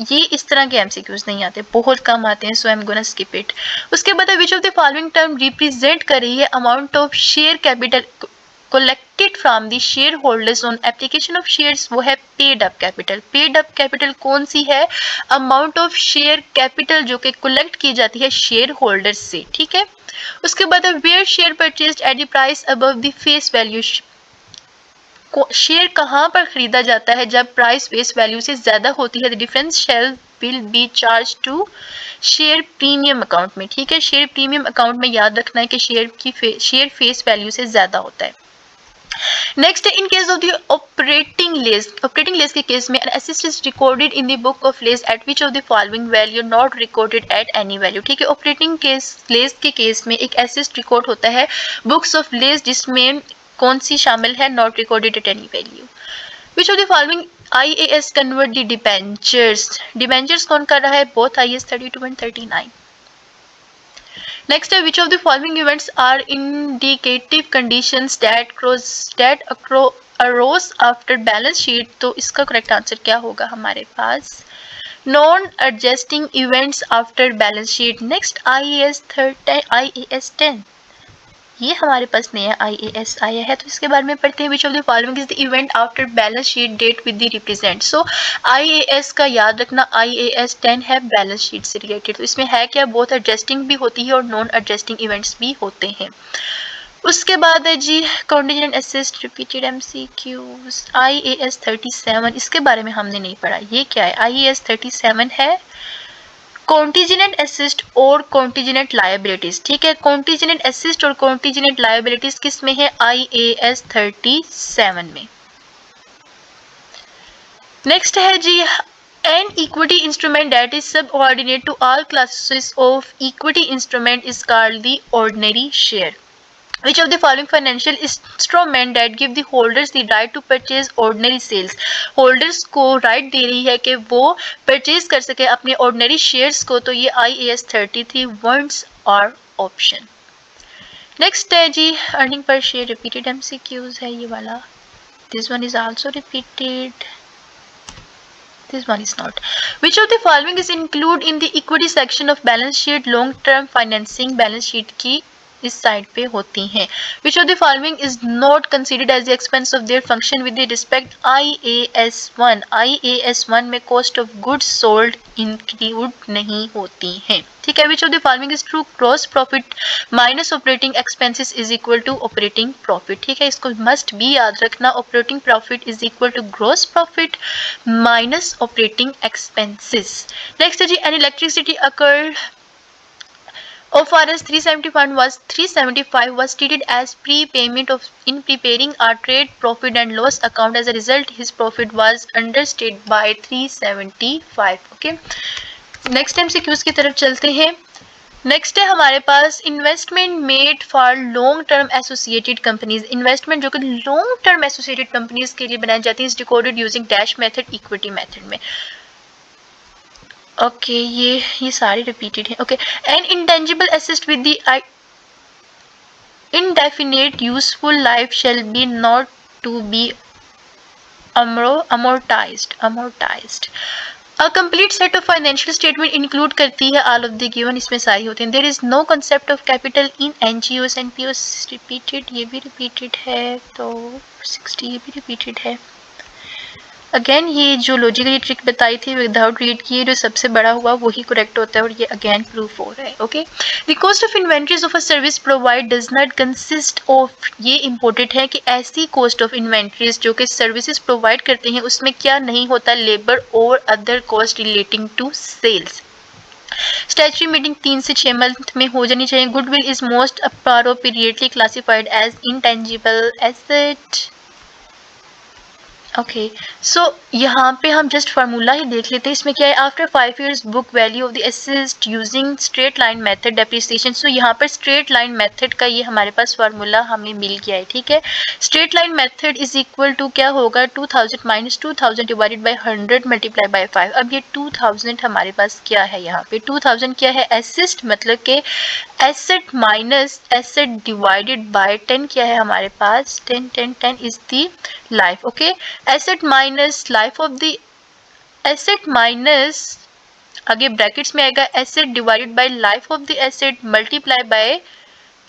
ये इस तरह के MCQs नहीं आते, बहुत कम आते हैं, so I am gonna skip it. उसके बाद which of the following term represent कर रही है amount of share capital collected from the shareholders on application of shares? वो है paid up capital. Paid up capital कौन सी है? अमाउंट ऑफ शेयर कैपिटल जो कि कलेक्ट की जाती है शेयर होल्डर्स से, ठीक है। उसके बाद were share purchased at the price above the face value? Share कहाँ पर खरीदा जाता है? जब प्राइस फेस वैल्यू से ज्यादा होती है। The difference shall will be charge to share premium account में, ठीक है। शेयर प्रीमियम अकाउंट में याद रखना है कि शेयर फेस वैल्यू से ज्यादा होता है। Next in case of the operating lease के केस में an asset is recorded in the book of lease at which of the following value not recorded at any value, ठीक है। Operating lease के case में एक assist record होता है books of लेज जिसमें कौन सी शामिल है? Not recorded at any value. Which of the following IAS convert the debentures कौन कर रहा है? Both IAS 32 and 39। नेक्स्ट है which of the following events are indicative conditions that arose after balance sheet? तो इसका करेक्ट आंसर क्या होगा हमारे पास? Non adjusting events after balance sheet. Next IAS 10, ये हमारे पास नया IAS आया है, तो इसके बारे में पढ़ते हैं। Which of the following is the event after balance sheet date with the represent. So IAS का याद रखना, IAS 10 है बैलेंस शीट से रिलेटेड। तो इसमें है क्या, बहुत एडजस्टिंग भी होती है और नॉन एडजस्टिंग इवेंट्स भी होते हैं। उसके बाद है जी contingent asset repeated MCQs IAS 37, इसके बारे में हमने नहीं पढ़ा। ये क्या है, IAS 37 है कॉन्टीजेंट असिस्ट और कॉन्टीजेंट लायबिलिटीज। ठीक है, कॉन्टीजेंट असिस्ट और कॉन्टीजेंट लायबिलिटीज किस में है, IAS 37 में। नेक्स्ट है जी an equity instrument that is subordinate to all classes of equity instrument is called the ordinary share. Which of the following financial instrument that give the holders the right to purchase ordinary sales? Holders को right दे रही है कि वो purchase कर सके अपने ordinary shares को, तो ये IAS 33 warrants or option. Next है जी earning per share repeated MCQs है ये वाला. This one is also repeated. This one is not. Which of the following is included in the equity section of balance sheet? Long term financing balance sheet की इस side पे होती हैं। Which of the following is not considered as the expense of their function with respect IAS 1? IAS 1 में cost of goods sold include नहीं होती हैं। ठीक है, which of the following is true? Gross profit minus operating expenses is equal to operating profit। ठीक है, इसको must भी याद रखना, operating profit is equal to gross profit minus operating expenses। Next है जी an electricity occurred OFRS 375 was treated as prepayment of in preparing our trade profit and loss account. As a result, his profit was understated by 375. Okay. Next MCQs की तरफ चलते हैं। Next है हमारे पास investment made for long term associated companies. Investment जो कि long term associated companies के लिए बनाई जाती है is decoded using dash method equity method में। ओके ये सारे रिपीटेड हैं। Okay N intangible asset with the indefinite useful life shall be not to be amortized। A complete set of financial statement include करती है all of the given, इसमें सारी होती हैं। There is no concept of capital in NGOs and POs repeated, ये भी repeated है, तो 60 ये भी repeated है। अगेन ये जो लॉजिकली ट्रिक बताई थी विदाउट रीड किए जो सबसे बड़ा हुआ वही करेक्ट होता है और ये अगेन प्रूफ हो रहा है। Okay the cost of inventories of a service provide does not consist of, ये इंपॉर्टेंट है कि ऐसी कॉस्ट ऑफ इन्वेंट्रीज जो कि सर्विसेज प्रोवाइड करते हैं उसमें क्या नहीं होता, लेबर और other cost relating to sales. Statutory meeting 3 से 6 मंथ में हो जानी चाहिए। Goodwill is most appropriately classified as intangible asset. Okay so यहाँ पे हम जस्ट फार्मूला ही देख लेते हैं। इसमें क्या है, after 5 years book value of the asset using straight line method depreciation. सो यहाँ पर स्ट्रेट लाइन मेथड का ये हमारे पास फार्मूला हमें मिल गया है। ठीक है, straight line method is equal to क्या होगा, 2000 minus 2000 divided by 100 multiply by 5। अब ये 2000 हमारे पास क्या है, यहाँ पे 2000 क्या है, एसेट मतलब के asset minus asset divided by 10 क्या है हमारे पास, 10 is the life. Okay asset minus life of the asset minus आगे ब्रैकेट्स में आएगा asset divided by life of the asset multiply by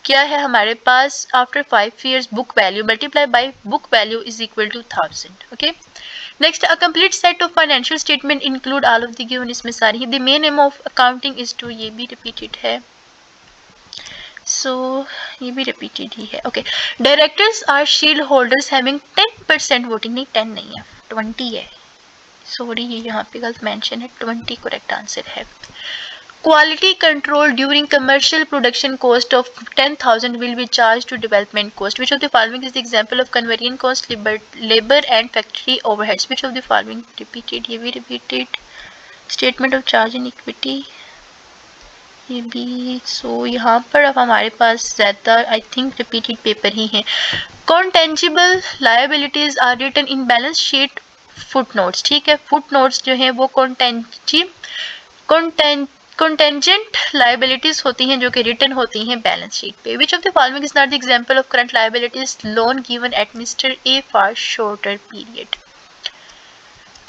क्या है हमारे पास after 5 years book value multiply by book value is equal to 1000। Okay next a complete set of financial statement include all of the given, इसमें सारी the main aim of accounting is to, ये भी repeated है। सो ये भी repeated ही है। Okay directors are share holders having 10% voting, नहीं 10 नहीं है 20 है, सॉरी ये यहाँ पे गलत मेंशन है, 20 करेक्ट आंसर है। Quality control during commercial production cost of 10,000 will be charge to development cost. Which of the following is the example of conversion cost, labour and factory overheads. Which of the following repeated, ये भी repeated. Statement of charge in equity ये भी। So यहाँ पर अब हमारे पास ज़्यादा आई थिंक रिपीटेड पेपर ही हैं। Contingent liabilities are written in balance sheet foot notes. ठीक है, फुट नोट्स जो हैं वो कॉन्टेंजेंट लायबिलिटीज होती हैं जो कि रिटन होती हैं बैलेंस शीट पे। Which of the following is not the example of current liabilities, loan given at mister A for shorter period.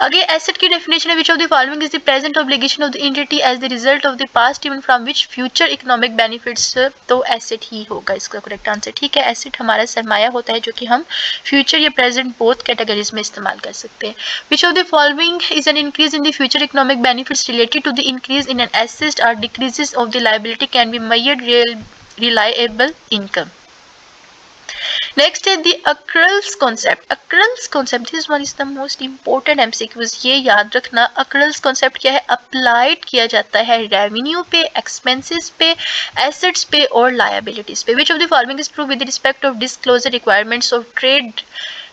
आगे एसेट की डेफिनेशन है, which of the following is the present obligation of the entity as the result of the past event from which future economic benefits, तो asset ही होगा इसका correct answer. ठीक है, asset हमारा सरमाया होता है जो कि हम फ्यूचर या प्रेजेंट बोथ कैटेगरीज में इस्तेमाल कर सकते हैं। Which of the following is an increase in the future economic benefits related to the increase in an asset और decreases of the liability can be measured reliable income. Next है the accruals concept. Accruals concept, this one is the most important MCQs. ये याद रखना, accruals concept क्या है? Applied किया जाता है रेवेन्यू पे, एक्सपेंसेस पे, एसेट्स पे और लायबिलिटीज पे. Which of the following is true with respect of disclosure requirements of trade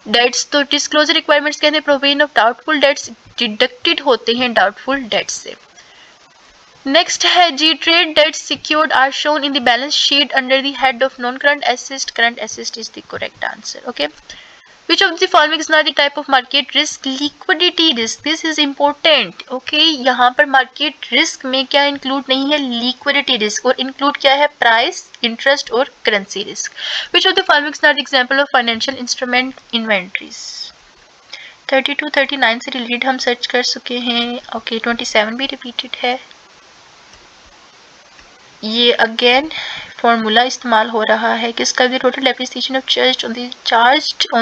debts? तो डिस्क्लोजर रिक्वायरमेंट्स कहते हैं provision of doubtful debts deducted होते हैं डाउटफुल डेट्स से. नेक्स्ट है जी, trade debts secured are shown in the balance sheet under the head of non current asset. Current asset is the correct answer. Okay, which of the following is not the type of market risk? Liquidity risk, this is important. Okay, यहाँ पर market risk में क्या include नहीं है? Liquidity risk. और include क्या है? Price, interest और currency risk. Which of the following is not example of financial instrument? Inventories. 32 39 से रिलेटेड हम सर्च कर चुके हैं. ओके, 27 भी रिपीटेड है. ये अगेन फॉर्मूला इस्तेमाल हो रहा है किसका? The total depreciation of charge on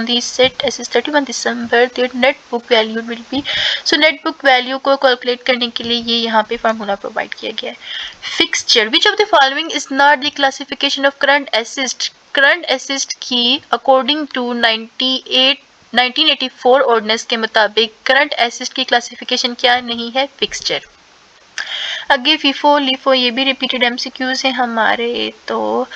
the set assets 31 December there net book value will be. So net book value को कैलकुलेट करने के लिए ये यहाँ पे फॉर्मूला प्रोवाइड किया गया है. Fixture, which of the following is not the classification of current asset? Current asset की अकॉर्डिंग टू 1984 ऑर्डिनेंस के मुताबिक करंट एसेट की क्लासिफिकेशन क्या नहीं है? फिक्सचर. आगे फीफो लीफो, ये भी रिपीटेड एमसीक्यूज हैं हमारे. तो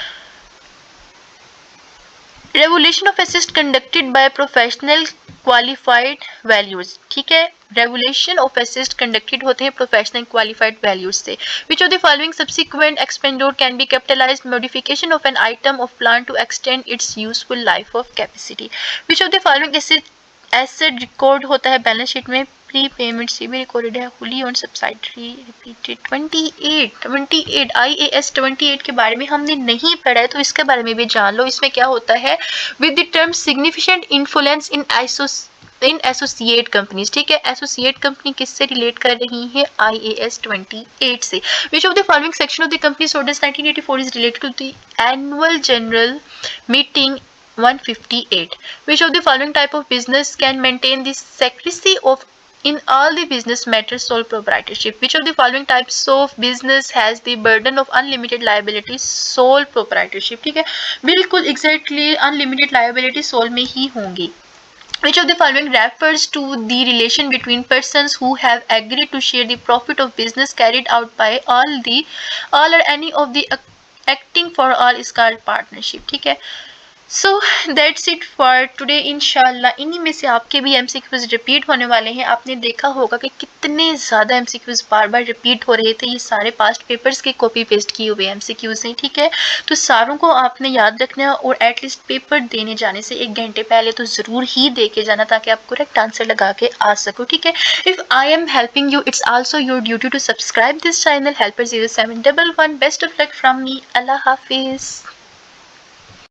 revolution of asset conducted by professional qualified values. ठीक है, रेवोल्यूशन ऑफ एसेट कंडक्टेड होते हैं प्रोफेशनल क्वालिफाइड वैल्यूज से. Which of the following subsequent expenditure can be capitalised? Modification of an item of plan to extend its useful life of capacity. Which of the following asset record होता है balance sheet में? Prepayment से भी recorded है. Wholly owned subsidiary repeated. 28 IAS 28 के बारे में हमने नहीं पढ़ा है तो इसके बारे में भी जान लो. इसमें क्या होता है? With the term significant influence in associate companies. ठीक है, एसोसिएट कंपनी किससे रिलेट कर रही है? IAS 28 से. Which of the following section of the companies orders 1984 is related to the annual general meeting 158. Which of the following type of business can maintain the secrecy of in all the business matters sole proprietorship? Which of the following types of business has the burden of unlimited liability? Sole proprietorship. ठीक है, बिल्कुल exactly unlimited liability sole में ही होंगी. Which of the following refers to the relation between persons who have agreed to share the profit of business carried out by all or any of the acting for all is called partnership. ठीक है, so that's it for today. इंशाल्लाह इन्हीं में से आपके भी MCQs repeat होने वाले हैं. आपने देखा होगा कि कितने ज़्यादा एमसीक्यूज बार बार रिपीट हो रहे थे. ये सारे पास्ट पेपर्स के कॉपी पेस्ट किए हुए एमसीक्यूज हैं. ठीक है, तो सारों को आपने याद रखना है और एटलीस्ट पेपर देने जाने से 1 घंटे पहले तो ज़रूर ही दे के जाना ताकि आप करेक्ट आंसर लगा के आ सको. ठीक है, if I am helping you it's also your duty to subscribe this channel helper 0711. Best of luck from me. अल्लाह हाफिज़.